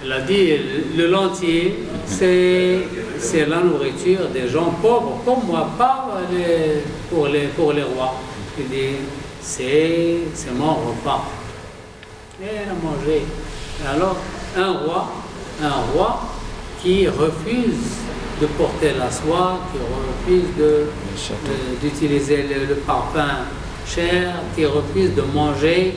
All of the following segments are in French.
Elle a dit le lantier, c'est la nourriture des gens pauvres, comme moi, pas pour les rois. Il dit, c'est mon repas. Et elle a mangé. Et alors, un roi qui refuse de porter la soie, qui refuse d'utiliser le parfum cher, qui refuse de manger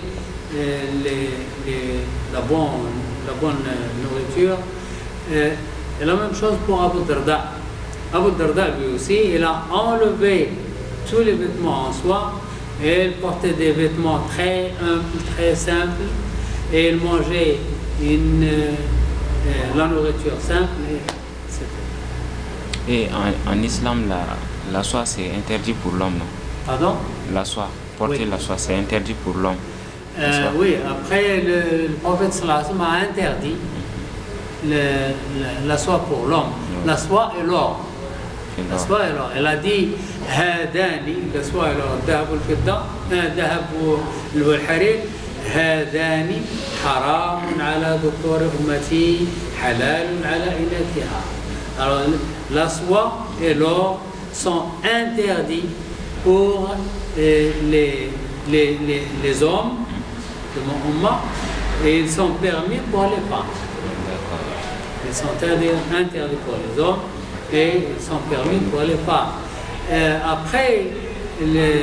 la bonne nourriture. Et la même chose pour Abu Darda. Abu Darda, lui aussi, il a enlevé tous les vêtements en soie et il portait des vêtements très humbles, très simples, et il mangeait la nourriture simple. Et en islam, la soie, c'est interdit pour l'homme, non? Pardon? La soie, porter la soie, c'est interdit pour l'homme. Oui, après le prophète sallallahu alayhi wa sallam a interdit la soie pour l'homme. La soie et l'or. La soie et l'or. Elle a dit هذان la soie et l'or الذهب والفضة الذهب والحرير هذان حرام على ذكور أمتي حلال على إناثها. Alors la soie et l'or sont interdits pour les hommes de mon umma et ils sont permis pour les femmes. Ils sont interdits pour les hommes et ils sont permis pour les femmes. Après,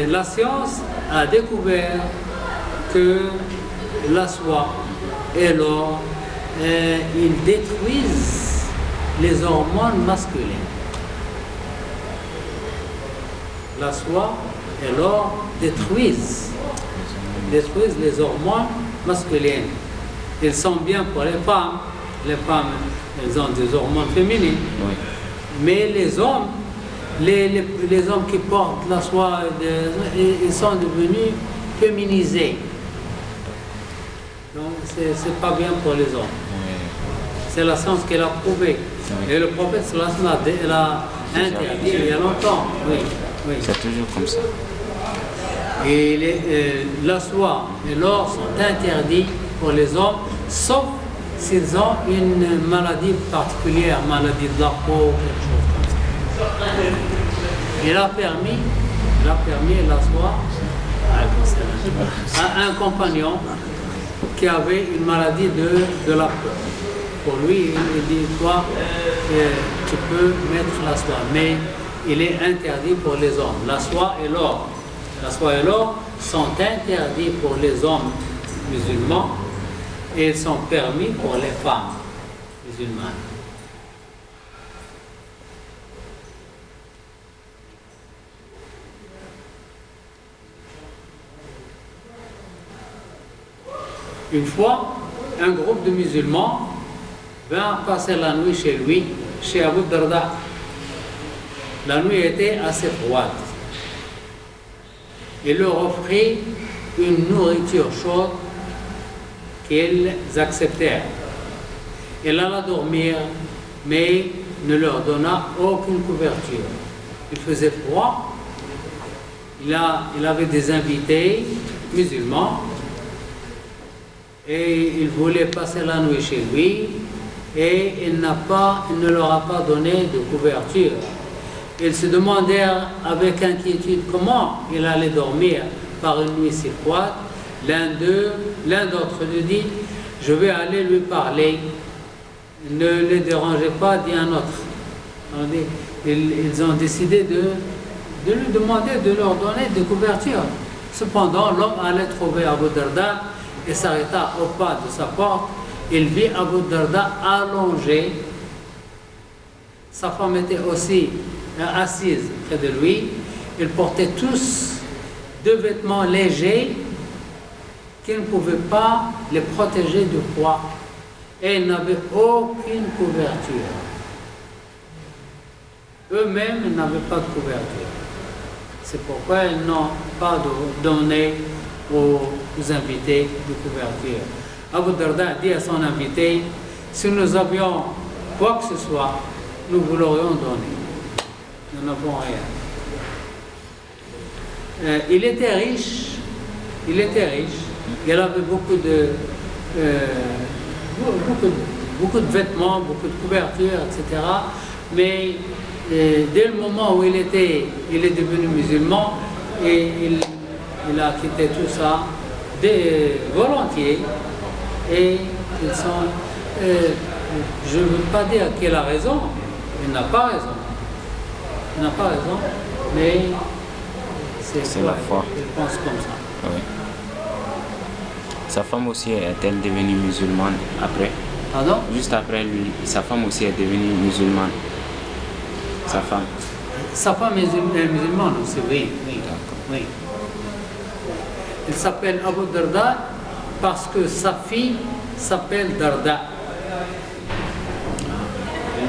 la science a découvert que la soie et l'or, ils détruisent les hormones masculines. La soie et l'or détruisent les hormones masculines. Ils sont bien pour les femmes. Les femmes, elles ont des hormones féminines. Oui. Mais les hommes, les hommes qui portent la soie, ils sont devenus féminisés. Donc, c'est pas bien pour les hommes. Oui. C'est la science qui l'a prouvé. Et le prophète sallallahu alayhi wa sallam l'a interdit il y a longtemps. Oui. Oui. C'est toujours comme ça. Et la soie et l'or sont interdits pour les hommes, sauf s'ils ont une maladie particulière, maladie de la peau, quelque chose comme ça. Il a permis la soie à un compagnon qui avait une maladie de la peau. Pour lui, il dit, toi, tu peux mettre la soie, mais il est interdit pour les hommes. La soie et l'or. La soie et l'or sont interdits pour les hommes musulmans et ils sont permis pour les femmes musulmanes. Une fois, un groupe de musulmans vint passer la nuit chez lui, chez Abu Darda. La nuit était assez froide. Il leur offrit une nourriture chaude qu'ils acceptèrent. Il alla dormir, mais ne leur donna aucune couverture. Il faisait froid. Il avait des invités musulmans et il voulait passer la nuit chez lui et il ne leur a pas donné de couverture. Ils se demandèrent avec inquiétude comment il allait dormir par une nuit si froide. L'un d'entre eux dit, je vais aller lui parler, ne les dérangez pas, dit un autre. Ils ont décidé de lui demander de leur donner des couvertures. Cependant, l'homme allait trouver Abu Darda et s'arrêta au pas de sa porte. Il vit Abu Darda allongé. Sa femme était aussi assise près de lui. Ils portaient tous deux vêtements légers qui ne pouvaient pas les protéger du froid. Et ils n'avaient aucune couverture. Eux-mêmes, ils n'avaient pas de couverture. C'est pourquoi ils n'ont pas donné aux invités de couverture. Abu Darda dit à son invité, si nous avions quoi que ce soit, nous vous l'aurions donné. Nous n'avons rien. Il était riche. Il avait beaucoup beaucoup de vêtements, beaucoup de couvertures, etc. Mais dès le moment où il est devenu musulman, et il a quitté tout ça volontiers. Et ils sont, je ne veux pas dire qu'il a raison, il n'a pas raison. Il n'a pas raison, mais C'est la foi. il pense comme ça. Oui. Sa femme aussi est-elle devenue musulmane après? Pardon? Juste après lui, sa femme aussi est devenue musulmane. Sa femme. Sa femme est musulmane aussi, oui. Oui. Il s'appelle Abu Darda parce que sa fille s'appelle Darda.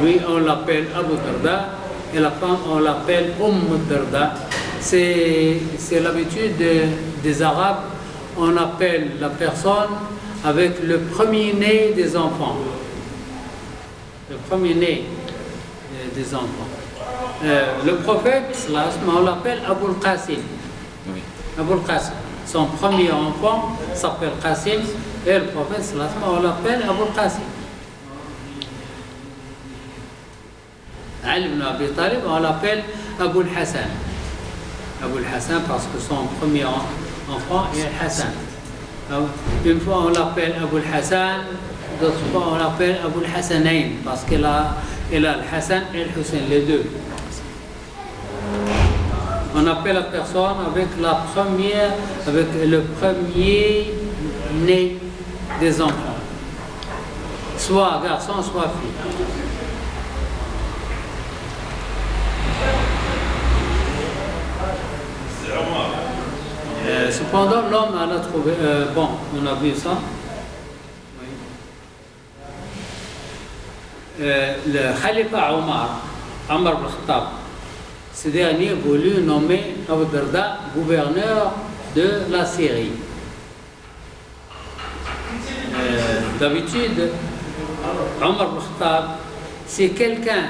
Lui, on l'appelle Abu Darda et la femme, on l'appelle Darda. C'est l'habitude des Arabes. On appelle la personne avec le premier-né des enfants. Le premier-né des enfants. Le prophète, on l'appelle Abul Qasim. Oui. Abul Qasim. Son premier enfant s'appelle Qasim et le prophète, on l'appelle Abul Qasim. Ali ibn Abi Talib, on l'appelle Abul Hassan. Abul Hassan parce que son premier enfant est Hassan. Une fois on l'appelle Abul Hassan, d'autres fois on l'appelle Abul Hassanain parce qu'il a le Hassan et le Hussein, les deux. On appelle la personne avec le premier né des enfants, soit garçon, soit fille. Cependant, l'homme a trouvé. Bon, on a vu ça. Oui. Le Khalifa Omar ibn Khattab, ce dernier voulut nommer Abu Darda gouverneur de la Syrie. D'habitude, Omar ibn Khattab, si quelqu'un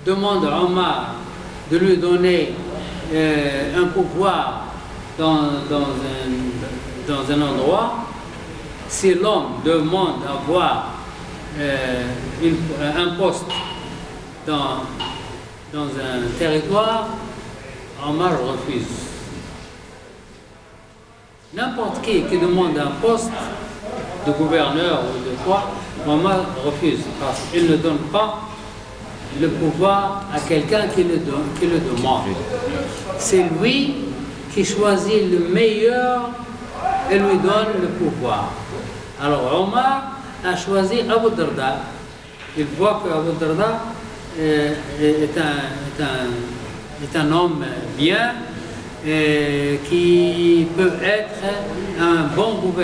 demande à Omar de lui donner un pouvoir dans un endroit, si l'homme demande à avoir un poste dans un territoire, Omar refuse. N'importe qui demande un poste de gouverneur ou de quoi, Omar refuse parce qu'il ne donne pas le pouvoir à quelqu'un qui le demande. C'est lui qui choisit le meilleur et lui donne le pouvoir. Alors Omar a choisi Abu Darda. Il voit que Abu Darda est un homme bien qui peut être un bon gouverneur.